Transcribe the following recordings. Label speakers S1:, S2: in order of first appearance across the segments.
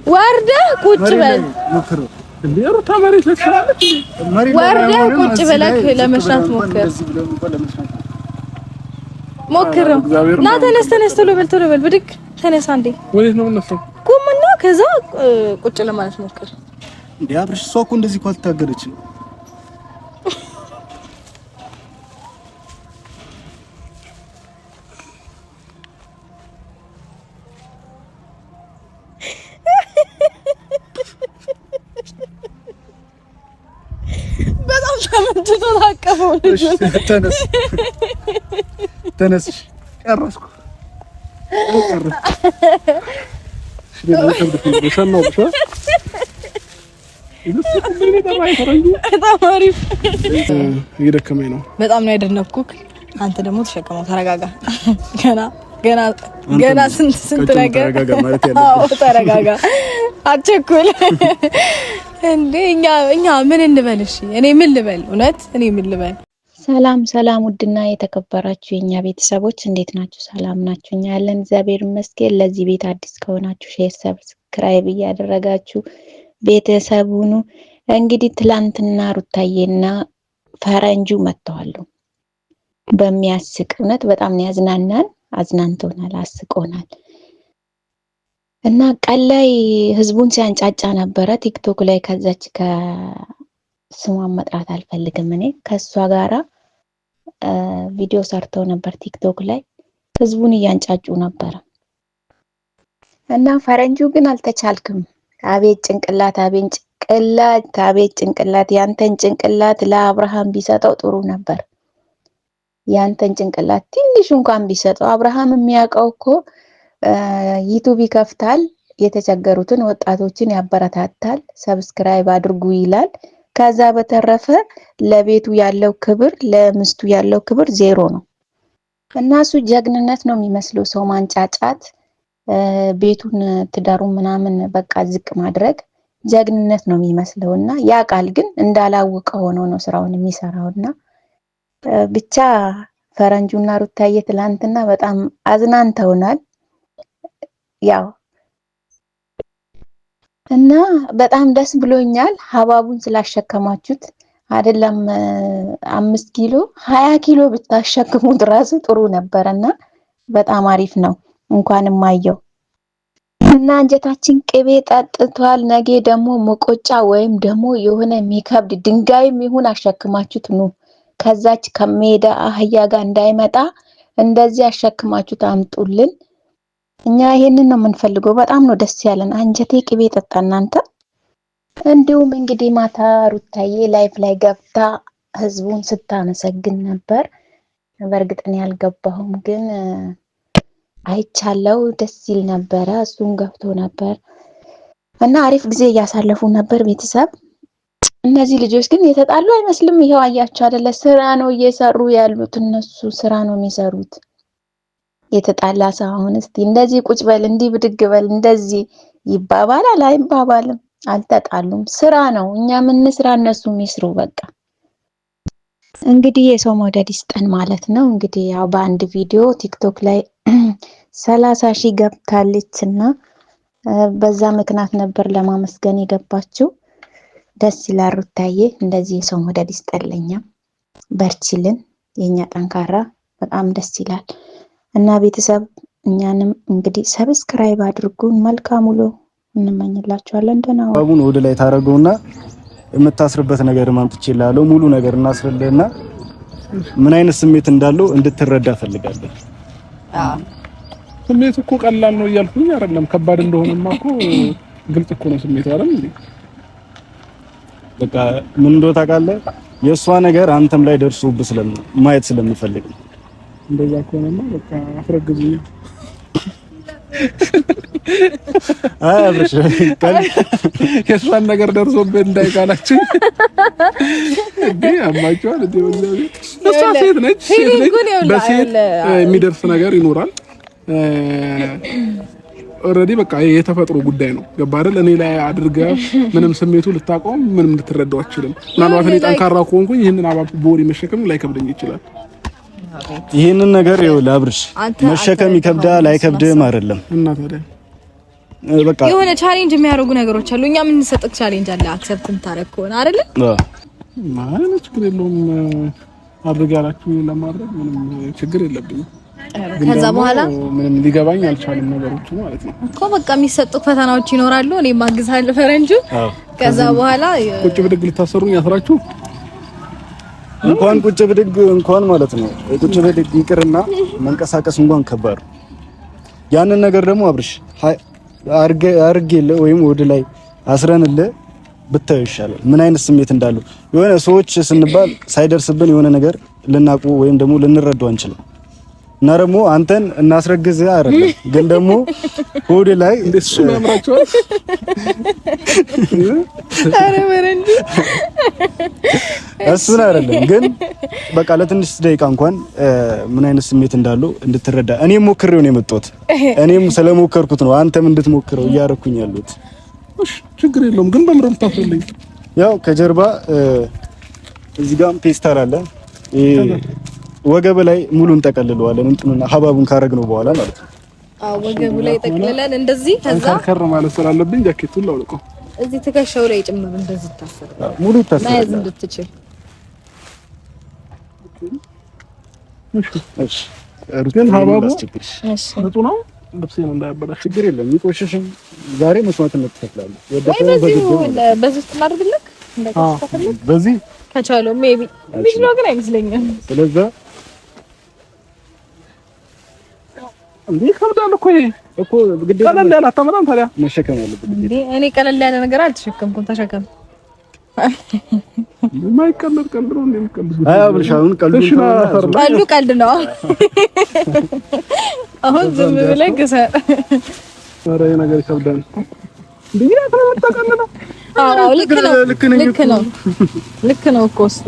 S1: ወርደህ ቁጭ በል
S2: እንዴሮ ታማሪት ለተሰራለች
S1: ወርደህ ቁጭ በለክ ለመስራት ሞክር ና ተነስ ቶሎ በል ብድግ ተነሳ እንዴ
S2: ወዴት ነው የምነሳው
S1: ቁምና ከዛ ቁጭ ለማለት ሞክር
S3: እንዴ አብርሽ ሰው እኮ እንደዚህ እኮ አልታገደች
S1: በጣም ተመችቶታቀፈው
S3: ተነስ ጨረስኩ
S2: እየደከመኝ ነው
S1: በጣም ነው ያደነኩክ አንተ ደግሞ ተሸከመው ተረጋጋ ገና ስንት ነገር ተረጋጋ አትቸኩል እንዴ እኛ ምን እንበል እሺ እኔ ምን ልበል
S4: ሰላም ውድና የተከበራችሁ የኛ ቤተሰቦች እንዴት ናችሁ? ሰላም ናችሁ? እኛ ያለን እግዚአብሔር ይመስገን። ለዚህ ቤት አዲስ ከሆናችሁ ሼር፣ ሰብስክራይብ እያደረጋችሁ ቤተሰብ ሁኑ። እንግዲህ ትላንትና ሩታዬና ፈረንጁ መጥተዋል። በሚያስቅ እውነት በጣም ነው ያዝናናን፣ አዝናንቶናል፣ አስቆናል። እና ቀን ላይ ህዝቡን ሲያንጫጫ ነበረ ቲክቶክ ላይ ከዛች ከስሟን መጥራት አልፈልግም እኔ ከሷ ጋራ ቪዲዮ ሰርተው ነበር ቲክቶክ ላይ ህዝቡን እያንጫጩ ነበር። እና ፈረንጁ ግን አልተቻልክም። አቤት ጭንቅላት ያንተን ጭንቅላት ለአብርሃም ቢሰጠው ጥሩ ነበር። ያንተን ጭንቅላት ትንሽ እንኳን ቢሰጠው አብርሃም የሚያውቀው እኮ ዩቲዩብ ይከፍታል፣ የተቸገሩትን ወጣቶችን ያበረታታል፣ ሰብስክራይብ አድርጉ ይላል። ከዛ በተረፈ ለቤቱ ያለው ክብር ለምስቱ ያለው ክብር ዜሮ ነው። እና እሱ ጀግንነት ነው የሚመስለው ሰው ማንጫጫት፣ ቤቱን ትዳሩን ምናምን በቃ ዝቅ ማድረግ ጀግንነት ነው የሚመስለውና ያ ቃል ግን እንዳላወቀ ሆኖ ነው ስራውን የሚሰራውና ብቻ ፈረንጁና ሩታዬ ትላንትና በጣም አዝናንተውናል። ያው እና በጣም ደስ ብሎኛል። ሀባቡን ስላሸከማችሁት አይደለም 5 ኪሎ 20 ኪሎ ብታሸክሙት ራሱ ጥሩ ነበርና በጣም አሪፍ ነው። እንኳንም አየው እና አንጀታችን ቅቤ ጠጥቷል። ነገ ደግሞ መቆጫ ወይም ደግሞ የሆነ የሚከብድ ድንጋይም ይሁን አሸክማችሁት ኑ። ከዛች ከሜዳ አህያ ጋር እንዳይመጣ እንደዚህ አሸክማችሁት አምጡልን። እኛ ይሄንን ነው የምንፈልገው። በጣም ነው ደስ ያለን። አንጀቴ ቅቤ ጠጣ እናንተ። እንዲሁም እንግዲህ ማታ ሩታዬ ላይፍ ላይ ገብታ ህዝቡን ስታመሰግን ነበር። በእርግጥ እኔ አልገባሁም ግን አይቻለው። ደስ ይል ነበረ። እሱን ገብቶ ነበር እና አሪፍ ጊዜ እያሳለፉ ነበር ቤተሰብ። እነዚህ ልጆች ግን የተጣሉ አይመስልም። ይሄው አያችሁ አይደለ? ስራ ነው እየሰሩ ያሉት እነሱ ስራ ነው የሚሰሩት። የተጣላ ሰው አሁን እስቲ እንደዚህ ቁጭ በል እንዲህ ብድግ በል እንደዚህ ይባባላል? አይባባልም። አልተጣሉም። ስራ ነው። እኛ ምን ስራ እነሱ የሚስሩ በቃ። እንግዲህ የሰው መውደድ ይስጠን ማለት ነው። እንግዲህ ያው በአንድ ቪዲዮ ቲክቶክ ላይ 30,000 ገብታለችና በዛ ምክንያት ነበር ለማመስገን የገባችው። ደስ ይላል ሩታዬ። እንደዚህ የሰው መውደድ ይስጠልኛ። በርቺልን የኛ ጠንካራ። በጣም ደስ ይላል። እና ቤተሰብ እኛንም እንግዲህ ሰብስክራይብ አድርጉን። መልካም ውሎ እንመኝላችኋለን። ደህና ዋሉ።
S3: አቡን ወደ ላይ ታረገውና የምታስርበት ነገር ማምጥቼልሃለሁ። ሙሉ ነገር እናስርልህና ምን አይነት ስሜት እንዳለው እንድትረዳ ፈልጋለሁ።
S2: ስሜት እኮ ቀላል ነው እያልኩኝ አይደለም። ከባድ እንደሆነማ እኮ ግልጽ እኮ ነው ስሜቱ አይደል እንዴ? በቃ
S3: ምን እንደው ታውቃለህ፣ የእሷ ነገር አንተም ላይ ደርሶብህ ማየት ስለምፈልግ ነው።
S2: እንደዛ ከሆነማ በቃ አፍረግዝኝ።
S3: አብርሽ
S2: የእሷን ነገር ደርሶብህ እንዳይቃላችሁ እንዴ አማቻው እንዴ ወላሂ እሷ ሴት ነች። በሴት የሚደርስ ነገር ይኖራል። ኦሬዲ በቃ የተፈጥሮ ጉዳይ ነው። ገባ አይደል? እኔ ላይ አድርገህ ምንም ስሜቱ ልታቆም ምንም ልትረዳው አትችልም። ምናልባት እኔ ጠንካራ ከሆንኩኝ ይሄንን አባብ ቦሪ መሸከም ላይከብደኝ ይችላል።
S3: ይሄንን ነገር ይኸውልህ አብርሽ መሸከም ይከብዳል አይከብድም አይደለም።
S2: እና ታዲያ
S3: በቃ
S1: የሆነ ቻሌንጅ የሚያደርጉ ነገሮች አሉ። እኛ ምን ሰጥክ ቻሌንጅ አለ አክሰፕት እንታረክ ከሆነ አይደለ?
S2: ማለት ችግር የለውም አድርጋላችሁ ለማድረግ ምንም ችግር የለብኝም።
S1: ከዛ በኋላ
S2: ምንም ሊገባኝ አልቻለም ነገሮች ማለት ነው
S1: እኮ በቃ የሚሰጡት ፈተናዎች ይኖራሉ። እኔ ማግዛለሁ ፈረንጁ። ከዛ በኋላ
S2: ቁጭ ብድግ ልታሰሩኝ ያስራችሁ
S3: እንኳን ቁጭ ብድግ እንኳን ማለት ነው ቁጭ ብድግ ይቅርና መንቀሳቀስ እንኳን ከባድ ነው። ያንን ነገር ደግሞ አብርሽ አርጌለ ወይም ወደ ላይ አስረንልህ ብታዩ ይሻላል ምን አይነት ስሜት እንዳለው። የሆነ ሰዎች ስንባል ሳይደርስብን የሆነ ነገር ልናቁ ወይም ደግሞ ልንረዳው አንችልም። እና ደግሞ አንተን እናስረግዝ አይደለም ግን ደግሞ ወደ ላይ
S2: እንደሱ ያምራቸዋል።
S1: አረ ወረንጂ
S3: እሱን አይደለም ግን በቃ ለትንሽ ደቂቃ እንኳን ምን አይነት ስሜት እንዳለው እንድትረዳ እኔም ሞክሬው ነው የመጣሁት። እኔም ስለሞከርኩት ነው አንተም እንድትሞክረው እያረኩኝ ያሉት።
S2: እሺ ችግር የለውም ግን በምረም ታፈልኝ።
S3: ያው ከጀርባ እዚህ ጋር ፔስታል አለ ወገብ ላይ ሙሉን ጠቀልለዋለን እንትኑና ሀባቡን ካረግነው በኋላ ማለት ነው።
S1: አዎ ወገቡ ላይ ጠቅልለን እንደዚህ ከዛ
S2: ከር ማለት ስላለብኝ ጃኬቱን ላውልቀው
S1: እዚህ ትከሻው ላይ ጭምር እንደዚህ ታሰረ
S3: ሙሉ ታሰረ
S1: ማየት እንድትችል።
S2: እሺ ግን ሀባቡ ንጹህ ነው። ልብሴን እንዳያበላሽ
S3: ችግር የለም ይቆሽሽም ዛሬ መስዋዕትነት ትከፍላለህ።
S1: በዚህ እናድርግልክ እንደከፈለክ
S3: በዚህ
S1: ከቻለው ሜቢ ቢዝሎ ግን አይመስለኝም።
S3: ስለዚህ
S2: እንዴ ከብዳል እኮ ይሄ እኮ ግዴታ ቀለል ያለ አታመጣም ታዲያ
S3: መሸከም ያለበት
S1: እንዴ እኔ ቀለል ያለ ነገር አልተሸከምኩም። ተሸከም
S2: የማይቀለድ ቀልድ ነው እንደሚቀልድ
S3: አይ አብርሻውን
S1: ቀልድ ነው። አሁን ዝም ብለህ ግሰር።
S2: ኧረ ይሄ ነገር ይከብዳል። እንዴ ተቀለለ።
S1: አዎ ልክ ነው እኮ እሱ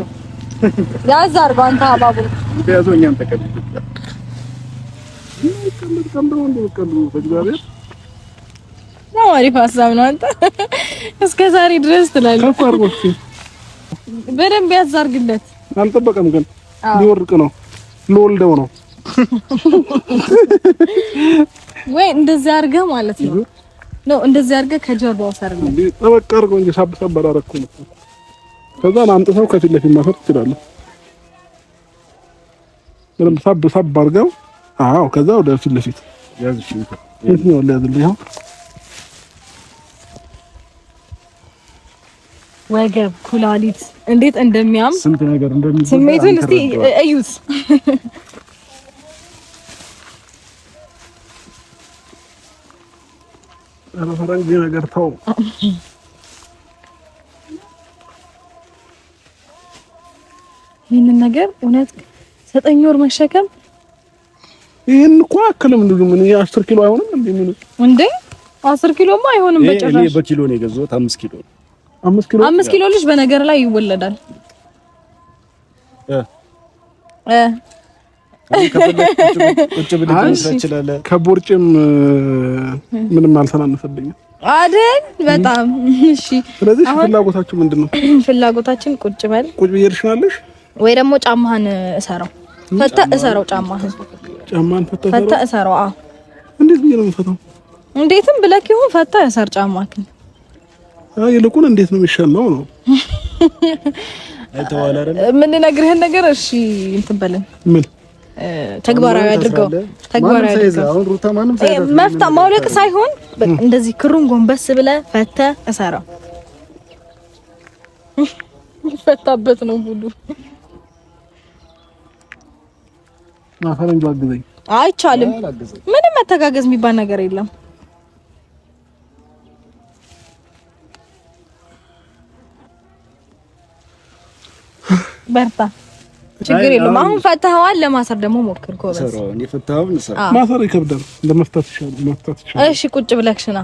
S1: ያዝ አድርገው አንተ አባቡ
S3: ያዞኛም ተቀበል
S1: አሪፍ ሀሳብ ነው። አንተ እስከ ዛሬ ድረስ ትላለህ። በደንብ ያዝ አድርግለት።
S2: አልጠበቀም ግን ሊወርቅ ነው ልወልደው ነው
S1: ወይ እንደዚህ አድርገህ ማለት ነው ነው እንደዚህ አድርገህ ከጀርባው ሰርግ ነው
S2: ጠበቅ አድርገው እንጂ ሳብ አደረኩ። ከዛ አንጥተው ከፊት ለፊት ማሰር ትችላለህ። ምንም ሳብ አድርገው አዎ ከዛ ወደ ፊት ለፊት ያዝሽ ነው ያዝልኝ። አሁን
S1: ወገብ ኩላሊት እንዴት እንደሚያም
S3: ስንት ነገር እንደሚዘጋ
S1: ስሜቱን እስቲ እዩት።
S2: ፈረንጅ ነገር ተው።
S1: ይሄንን ነገር እውነት 9 ወር መሸከም
S2: ይሄን እኮ አከለም ልጅ ምን 10 ኪሎ አይሆንም እንዴ 10
S1: ኪሎማ አይሆንም በጭራሽ።
S3: እኔ በኪሎ ነው የገዛሁት 5 ኪሎ
S1: 5 ኪሎ ልጅ በነገር ላይ ይወለዳል።
S3: ቁጭ ብድግ ይችላል።
S2: ከቦርጭም ምንም አልተናነሰብኝም
S1: አይደል? በጣም እሺ።
S2: ስለዚህ ፍላጎታችሁ ምንድነው?
S1: ፍላጎታችን ቁጭ በል
S2: ቁጭ ብዬልሽናለሽ
S1: ወይ ደግሞ ጫማህን እሰረው እሰረው ጫማህን ፈታ እሰረው። አዎ
S2: እንዴት ብዬ ነው የምፈታው?
S1: እንዴትም ብለክ ይሁን ፈታ እሰር ጫማህን።
S2: ይልቁን እንዴት ነው የሚሻለው ነው
S3: አይተዋል አይደል?
S1: ምን ነግርህን ነገር እሺ እንትን በለን
S2: ምን
S1: ተግባራዊ አድርገው ተግባራዊ አድርገው።
S3: አሁን ሩታ ማንም ሳይደርስ
S1: መፍታ ማውለቅ ሳይሆን እንደዚህ ክሩን ጎንበስ ብለህ ፈተ እሰረው። ፈታበት ነው ሁሉ
S2: ፈረንጁ አግዘኝ።
S1: አይቻልም። ምንም መተጋገዝ የሚባል ነገር የለም። በርታ፣ ችግር የለም። አሁን ፈታኸዋል። ለማሰር ደግሞ ሞክር ኮበስ።
S3: እኔ ፈታኸው
S2: ማሰር ይከብዳል። ለመፍታት ይሻላል።
S1: እሺ ቁጭ ብለክሽና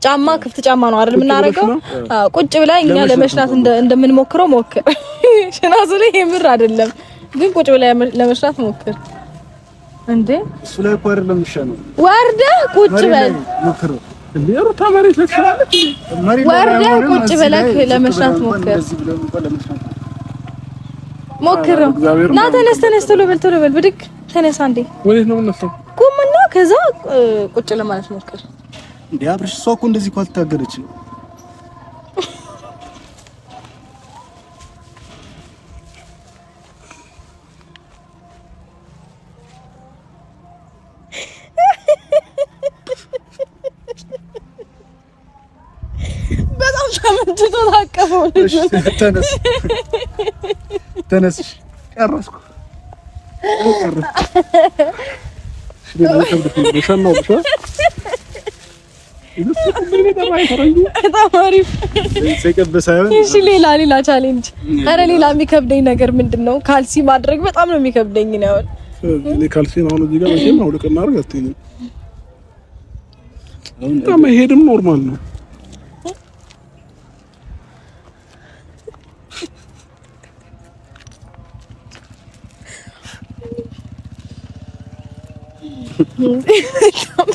S1: ጫማ ክፍት ጫማ ነው አይደል የምናረገው? አዎ ቁጭ ብላ እኛ ለመሽናት እንደምንሞክረው ሞክር። ሽናሱ ላይ የምር አይደለም ግን ቁጭ ብላ ለመሽናት ሞክር። እንዴ
S3: እሱ ላይ እኮ አይደለም የሚሻለው።
S1: ወርደህ ቁጭ በል
S2: ሞክር። እንዴ ሩታ መሬት ላይ ትችላለች።
S1: ወርደህ ቁጭ ብለህ ለመሽናት ሞክር። ሞክር ና ተነስ ቶሎ በል ብድግ ተነሳ። እንዴ
S2: ወዴት ነው የምነሳው?
S1: ቁምና ከዛ ቁጭ ለማለት ሞክር።
S3: እንዴ አብርሽ እሷ እኮ እንደዚህ እኮ አልታገለችም።
S1: በጣም ተመችቶ ታቀፈው ልጅ።
S3: ተነስ ጨረስኩ።
S1: እሺ ሌላ ቻሌንጅ። ኧረ ሌላ የሚከብደኝ ነገር ምንድነው? ካልሲ ማድረግ በጣም ነው የሚከብደኝ ነው።
S2: እኔ ካልሲ ነው እዚህ ጋር መቼም አውልቅና አድርግ አትይኝም። መሄድም ኖርማል ነው።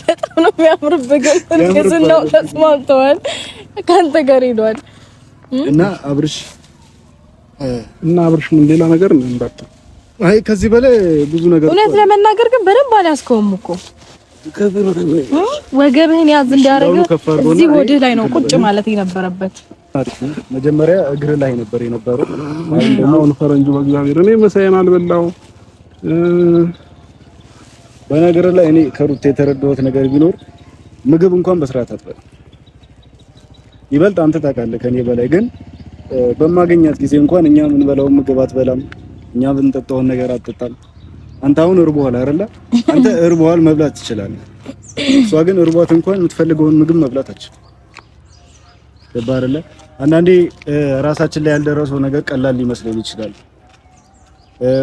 S1: በጣም ነው የሚያምርብህ። ከዝናው ተስማምተዋል። ካንተ ጋር ሄዷል እና አብርሽ
S2: ምን ሌላ ነገር ነው እንዳታ።
S3: አይ ከዚህ በላይ ብዙ ነገር
S1: እውነት ለመናገር ግን በደንብ አልያዝከውም እኮ። ወገብህን ያዝ እንዲያደርግ እዚህ ወድህ ላይ ነው ቁጭ ማለት የነበረበት።
S3: መጀመሪያ እግር ላይ ነበር የነበረው።
S2: አሁን ፈረንጁ በእግዚአብሔር እኔ መሳየን አልበላው።
S3: በነገር ላይ እኔ ከሩት የተረዳሁት ነገር ቢኖር ምግብ እንኳን በስርዓት አትበላም። ይበልጥ አንተ ታውቃለህ ከኔ በላይ። ግን በማገኛት ጊዜ እንኳን እኛ ምን በላው ምግብ አትበላም፣ እኛ ብንጠጣውን ነገር አትጠጣም። አንተ አሁን እርቦሃል አይደለ? አንተ እርቦሃል መብላት ትችላለህ። እሷ ግን እርቧት እንኳን የምትፈልገውን ምግብ መብላት አትችልም። ገባህ አይደለ? አንዳንዴ ራሳችን ላይ ያልደረሰው ነገር ቀላል ሊመስለን ይችላል፣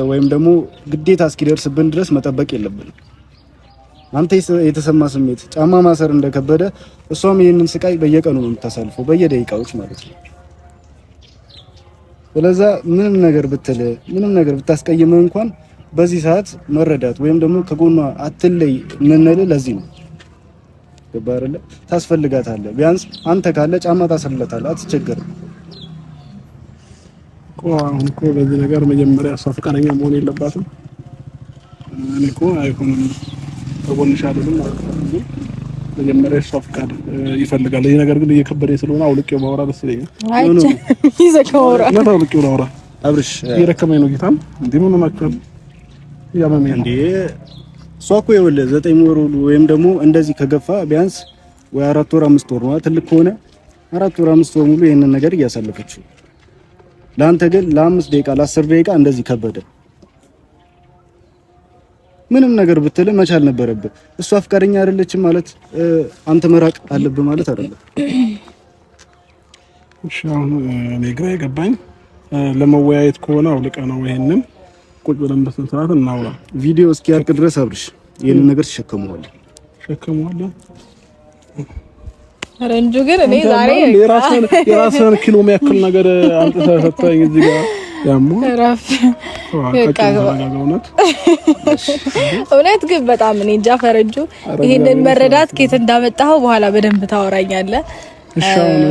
S3: ወይም ደግሞ ግዴታ እስኪደርስብን ድረስ መጠበቅ የለብንም። አንተ የተሰማ ስሜት ጫማ ማሰር እንደከበደ እሷም ይሄንን ስቃይ በየቀኑ ነው የምታሳልፈው፣ በየደቂቃዎች ማለት ነው። ስለዛ ምንም ነገር ብታስቀይምህ እንኳን በዚህ ሰዓት መረዳት ወይም ደግሞ ከጎኗ አትለይ ምንል ለዚህ ነው። ገባህ አይደለ? ታስፈልጋታለህ። ቢያንስ አንተ ካለ ጫማ ታሰርለታለህ፣ አትቸገርም።
S2: አሁን እኮ በዚህ ነገር መጀመሪያ እሷ ፈቃደኛ መሆን የለባትም። እኔ እኮ አይሆንም ተጎንሽ አይደለም ማለት ነው። መጀመሪያ እሷ ፈቃድ ይፈልጋል። ይሄ ነገር ግን እየከበደኝ ስለሆነ አውልቄው ባወራ ደስ ይለኛል።
S1: አይቼ ይዘከውራ
S2: ነው አውልቄው ባወራ
S3: አብርሽ
S2: እየረከመኝ ነው ጌታም እንዴ ምን ማከል ያመመኝ እንዴ።
S3: እሷ እኮ ይኸውልህ 9 ወር ወይም ደግሞ እንደዚህ ከገፋ ቢያንስ ወይ 4 ወር 5 ወር ነው ትልቅ ከሆነ 4 ወር 5 ወር ሙሉ ይሄንን ነገር እያሳለፈችው። ለአንተ ግን ለ5 ደቂቃ ለ10 ደቂቃ እንደዚህ ከበደ። ምንም ነገር ብትል መቻል ነበረብህ። እሷ ፍቃደኛ አይደለችም ማለት አንተ መራቅ አለብህ ማለት አይደለም።
S2: እሺ አሁን እኔ ግራ የገባኝ ለመወያየት ከሆነ አውልቀ ነው ይሄንን ቁጭ ብለን በስንት ሰዓት እናውራ።
S3: ቪዲዮ እስኪያልቅ ድረስ አብርሽ ይሄንን ነገር ተሸከመዋለህ።
S1: ረንጁ ግን እኔ ዛሬ
S2: የራስህን ኪሎ የሚያክል ነገር አንተ ሰጠኝ እዚህ ጋር ያሙ
S1: እውነት ግን በጣም እኔ እንጃ ፈረንጁ ይሄንን መረዳት ከየት እንዳመጣኸው በኋላ በደንብ ታወራኛለህ።
S2: እሺ አሁን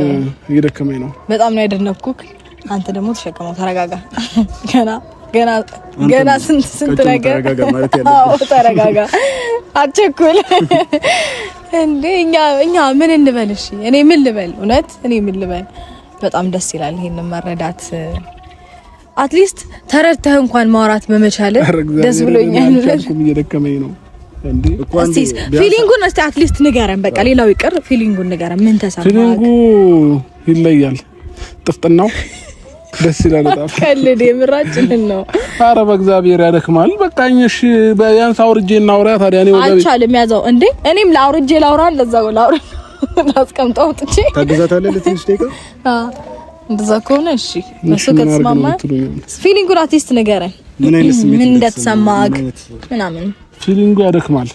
S2: እየደከመኝ ነው።
S1: በጣም ነው ያደነኩክ። አንተ ደግሞ ተሸከመው፣ ተረጋጋ። ገና ስንት ነገር ተረጋጋ፣ አትቸኩል እንዴ። እኛ ምን እንበል? እሺ እኔ ምን ልበል? እውነት እኔ ምን ልበል? በጣም ደስ ይላል ይሄንን መረዳት። አትሊስት ተረድተህ እንኳን ማውራት በመቻል ደስ ብሎኛል።
S2: እየደከመኝ ነው እንዴ።
S1: እስቲ ፊሊንጉን እስቲ አትሊስት ንገረን። በቃ ሌላው ይቅር፣ ፊሊንጉን ንገረን። ምን ተሰማህ?
S2: ፊሊንጉ ይለያል። ጥፍጥናው ደስ ይላል። በጣም
S1: ከልድ የምራጭልን ነው።
S2: ኧረ በእግዚአብሔር ያደክማል። በቃኝ። እሺ ቢያንስ አውርጄ እናውራ። ታዲያ ነው ወገብ
S1: አልቻለም ያዘው እንዴ። እኔም ላውርጄ ላውራ ለዛው ላውራ ላስቀምጠው ጥቼ
S3: ታግዛታለህ ለትንሽ ደቂቃ።
S1: እንደዛ ከሆነ እሺ እሱ ከተስማማ ፊሊንጉን አትሊስት ንገረን።
S3: ምን አይነት ስሜት
S1: ምን እንደተሰማህ ምናምን።
S2: ፊሊንጉ ያደክማል።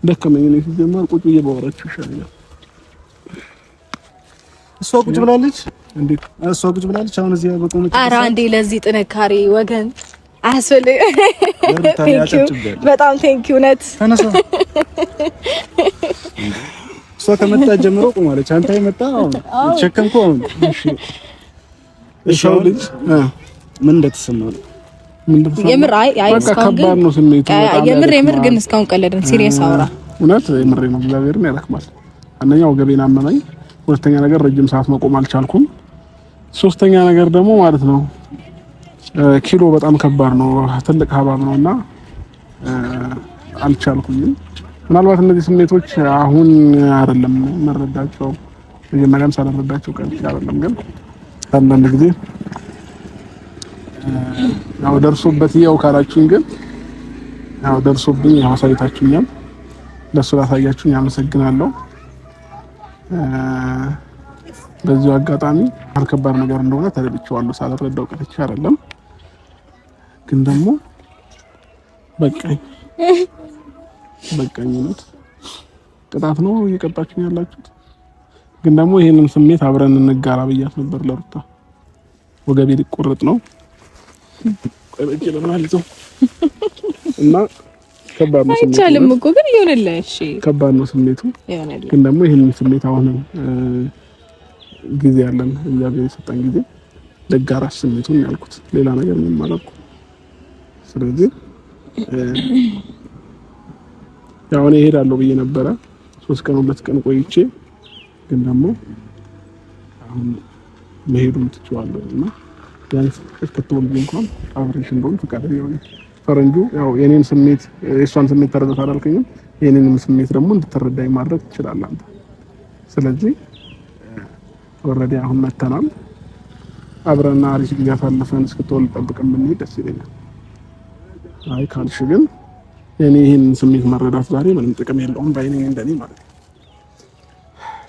S2: ደከመኝ ነው ሲጀመር። ቁጭ ብዬ ባወራችሁ ይሻላል።
S3: እሷ ቁጭ ብላለች
S2: እንዴ?
S3: እሷ ቁጭ ብላለች። አሁን እዚህ በቆመች።
S1: ኧረ አንዴ ለዚህ ጥንካሬ ወገን አያስፈልግ። በጣም ቴንኪው ነት
S3: ተነሳ። እሷ ከመጣ ጀምሮ ቆማለች። አንተ የመጣ አሁን ተሸከምኩ። አሁን እሺ ልጅ ምን እንደተሰማው ነው?
S1: የምር አይ እስካሁን ግን
S2: ነው ስሜቱ።
S1: የምር ግን እስካሁን ቀለድን። ሲሪየስ አውራ።
S2: እውነት የምር ነው። እግዚአብሔርን ያረክማል። አንደኛው ወገቤን አመመኝ፣ ሁለተኛ ነገር ረጅም ሰዓት መቆም አልቻልኩም፣ ሶስተኛ ነገር ደግሞ ማለት ነው ኪሎ በጣም ከባድ ነው፣ ትልቅ ሀባብ ነውና አልቻልኩኝም። ምናልባት እነዚህ ስሜቶች አሁን አይደለም መረዳቸው፣ መጀመሪያም ሳልረዳቸው ቀርቼ አይደለም፣ ግን አንዳንድ ጊዜ ያው ደርሶበት ያው ካላችሁኝ ግን ያው ደርሶብኝ ያው አሳይታችሁኛል። ለሱ ላሳያችሁኝ አመሰግናለሁ። በዚህ አጋጣሚ ከባድ ነገር እንደሆነ ተረድቼዋለሁ። ሳልረዳው ቀርቼ አይደለም፣ ግን ደግሞ በቃኝ ነው ቅጣት ነው እየቀጣችሁኝ ያላችሁት። ግን ደግሞ ይሄንን ስሜት አብረን እንጋራ ብያት ነበር ለሩታ። ወገቤ ሊቆረጥ ነው እና ከባድ ነው ስሜቱ። አይቻልም እኮ ግን ይሆንልህ። እሺ ከባድ ነው ስሜቱ፣ ግን ደግሞ ይሄንን ስሜት አሁን ጊዜ ያለን እግዚአብሔር የሰጠን ጊዜ ለጋራሽ ስሜቱን ያልኩት ሌላ ነገር ምንም አላልኩ። ስለዚህ ያው እኔ እሄዳለሁ ብዬ ነበረ 3 ቀን 2 ቀን ቆይቼ፣ ግን ደግሞ አሁን መሄዱን ትቼዋለሁ እና ቢያንስ እስከተወልኩ እንኳን አብሬሽ እንደሆን ፈቃደኛ ነኝ። ፈረንጁ ያው የኔን ስሜት የሷን ስሜት ተረዳት አላልከኝም፣ የኔንም ስሜት ደግሞ እንድትረዳኝ ማድረግ ትችላለህ አንተ። ስለዚህ ኦልሬዲ አሁን መተናል፣ አብረና አሪፍ ጊዜ አሳልፈን እስክትወልድ ጠብቀን ብንሄድ ደስ ይለኛል። አይ ካልሽ ግን የኔ ይሄን ስሜት መረዳት ዛሬ ምንም ጥቅም የለውም ባይኔ እንደኔ ማለት ነው።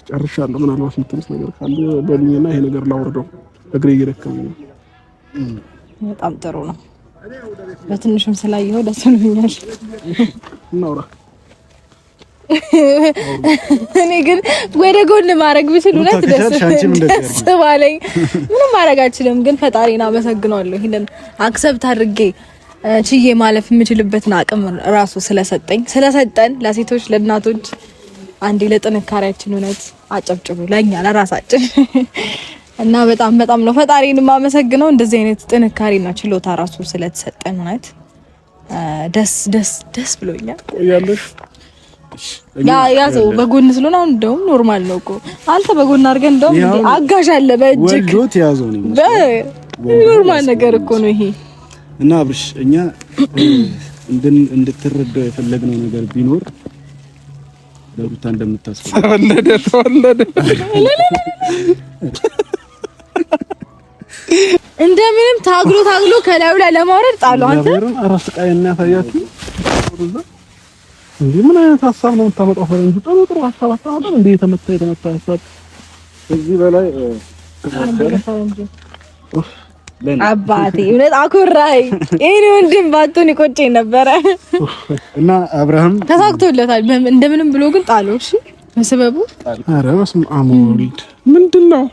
S2: ጨርሻለሁ። ምናልባት የምትሉት ነገር ካለ በሉኝና ይሄ ነገር ላወርደው፣ እግሬ እየደከመኝ ነው።
S1: በጣም ጥሩ ነው። በትንሹም ስላየኸው ደስ ብሎኛል። እናውራ። እኔ ግን ወደ ጎን ማድረግ ብችል እውነት ደስ ባለኝ። ምንም ማድረግ አልችልም፣ ግን ፈጣሪን አመሰግናለሁ ይሄንን አክሰፕት አድርጌ ችዬ ማለፍ የምችልበትን አቅም ራሱ ስለሰጠን ለሴቶች ለእናቶች አንዴ ለጥንካሬያችን እውነት አጨብጭቡ፣ ለኛ ለራሳችን እና በጣም ነው ፈጣሪን የማመሰግነው እንደዚህ አይነት ጥንካሬና ችሎታ ራሱ ስለተሰጠን እውነት ደስ ብሎኛል።
S2: ቆያለሽ
S1: ያዘው በጎን ስለሆነ አሁን እንደውም ኖርማል ነው እኮ አንተ በጎን አድርገን እንደውም አጋዥ አለ በእጅግ
S3: ወልዶት ያዘው ነው
S1: ኖርማል ነገር እኮ ነው ይሄ።
S3: እና አብርሽ እኛ እንድትረዳው የፈለግነው ነገር ቢኖር ለሩታ እንደምታስፈልግ
S2: ተወለደ
S1: እንደምንም ታግሎ ከላዩ ላይ ለማውረድ ጣለው። አንተ
S2: አራስ ቃይ እና ያሳያችሁ እንዴ ምን አይነት ሀሳብ ነው የምታመጣው? ፈረንጁ ጥሩ ሀሳብ አታመጣም እንዴ? የተመታ ሀሳብ
S3: እዚህ በላይ
S1: አባቴ እውነት አኩራይ እኔ ወንድም ባቶን ይቆጨኝ ነበረ።
S3: እና አብርሃም
S1: ተሳክቶለታል እንደምንም ብሎ ግን ጣለው። እሺ በሰበቡ
S2: ኧረ በስመ አብ ወልድ ምንድነው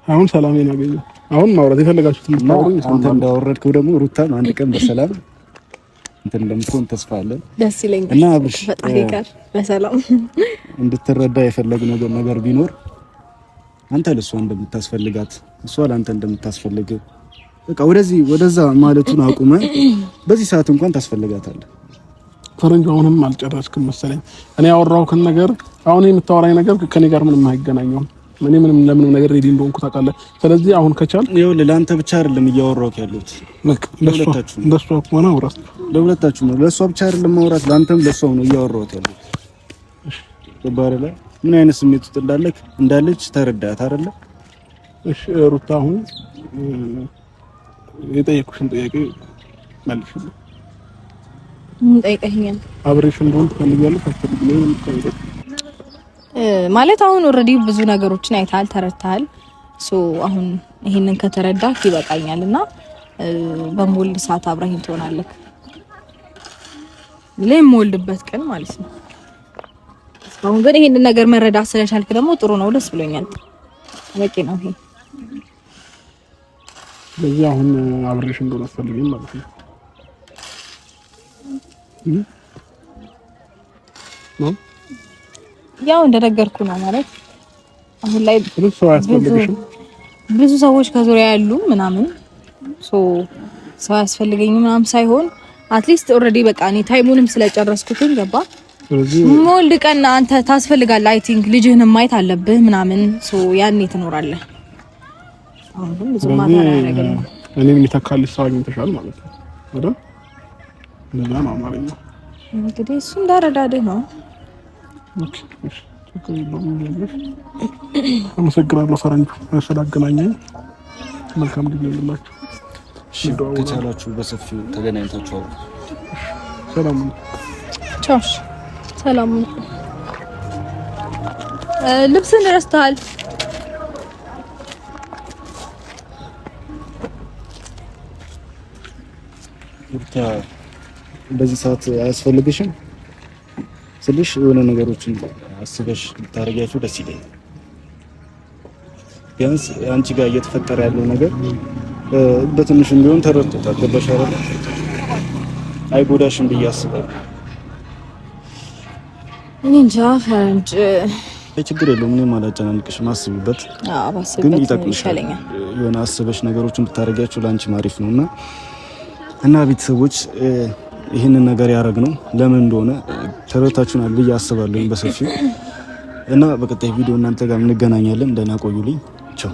S2: አሁን ሰላሜን አገኘሁ። አሁን ማውራት የፈለጋችሁት ልታወሩኝ
S3: አንተ እንዳወረድከው ደግሞ ሩታን አንድ ቀን በሰላም እንትን እንደምትሆን ተስፋ አለን።
S1: ደስ ይለኛል።
S3: እና አብርሽ
S1: ፈጣሪ ጋር በሰላም
S3: እንድትረዳ የፈለግነው ነገር ቢኖር አንተ ለሷ እንደምታስፈልጋት እሷ ለአንተ እንደምታስፈልግ በቃ ወደዛ ማለቱን አቁመ በዚህ ሰዓት እንኳን ታስፈልጋታለህ።
S2: ፈረንጁ አሁንም አልጨረስክም መሰለኝ። እኔ ያወራሁትን ነገር አሁን የምታወራኝ ነገር ከኔ ጋር ምንም አይገናኘውም። እኔ ለምንም ነገር ሬዲ እንደሆንኩ ታውቃለህ። ስለዚህ አሁን ከቻል
S3: ይኸውልህ ለአንተ ብቻ አይደለም እያወራሁት ያለሁት
S2: ለሷ ሆነ አውራት
S3: ለሁለታችሁ ነው። ለሷ ብቻ አይደለም ማውራት ለአንተም ለሷው ነው እያወራሁት ያለሁት። ተባረለ ምን አይነት ስሜት ውስጥ እንዳለች ተረዳት አይደለ?
S2: እሺ ሩታ አሁን የጠየኩሽን ጥያቄ መልሽልኝ።
S1: ምን ጠይቀኸኛል?
S2: አብሬሽ እንደሆን ትፈልጊያለሽ?
S1: ማለት አሁን ኦልሬዲ ብዙ ነገሮችን አይተሃል፣ ተረድተሃል። አሁን ይሄንን ከተረዳህ ይበቃኛልና በሞልድ ሰዓት አብረኸኝ ትሆናለህ። ለሞልድበት ቀን ማለት ነው። አሁን ግን ይሄንን ነገር መረዳት ስለቻልክ ደግሞ ጥሩ ነው፣ ደስ ብሎኛል። በቂ ነው ይሄ።
S2: ስለዚህ አሁን አብሬሽ እንደሆነ አስፈልገኝ ማለት ነው።
S1: ያው እንደነገርኩ ነው ማለት አሁን ላይ ብዙ ሰዎች ከዙሪያ ያሉ ምናምን ሰው ያስፈልገኝ ምናምን ሳይሆን አትሊስት ኦልሬዲ በቃ እኔ ታይሙንም ስለጨረስኩኝ ገባ
S2: ስለዚህ
S1: ሞልድ ቀን አንተ ታስፈልጋለህ። አይ ቲንክ ልጅህን ማየት አለብህ ምናምን ያኔ ትኖራለህ። አሁን ብዙ ማታራ ያረጋል።
S2: እኔን የሚተካልሽ ሰው አግኝተሻል ማለት ነው አይደል? ለዛ ነው ማለት ነው።
S1: እንግዲህ እሱ እንዳረዳድህ ነው።
S2: ኦኬ እሺ። አመሰግናለሁ ፈረንጁ ስላገናኘኝ። መልካም ጊዜ ይሁንላችሁ።
S3: እሺ ከቻላችሁ በሰፊው ተገናኝታችሁ አውሩ።
S2: ሰላም
S1: ቻው። ሰላም ልብስን ረስተሃል።
S3: ብቻ በዚህ ሰዓት አያስፈልግሽም ስልሽ የሆነ ነገሮችን አስበሽ ልታረጋችሁ ደስ ይለኛል። ቢያንስ አንቺ ጋር እየተፈጠረ ያለው ነገር በትንሹም ቢሆን ተረድቶታል። ገባሽ አይደል? አይጎዳሽም ብዬ አስባለሁ።
S1: እንጃ ፈረንጅ
S3: ችግር የለውም። እኔም አላጨናንቅሽም። አስቢበት።
S1: ግን ይጠቅምሻል።
S3: የሆነ አስበሽ ነገሮችን ብታረጋችሁ ለአንቺ ማሪፍ ነውና እና ቤተሰቦች ይህንን ነገር ያደረግነው ለምን እንደሆነ ተረድታችሁናል ብዬ አስባለሁ በሰፊው እና በቀጣይ ቪዲዮ እናንተ ጋር እንገናኛለን። ደህና ቆዩልኝ። ቻው።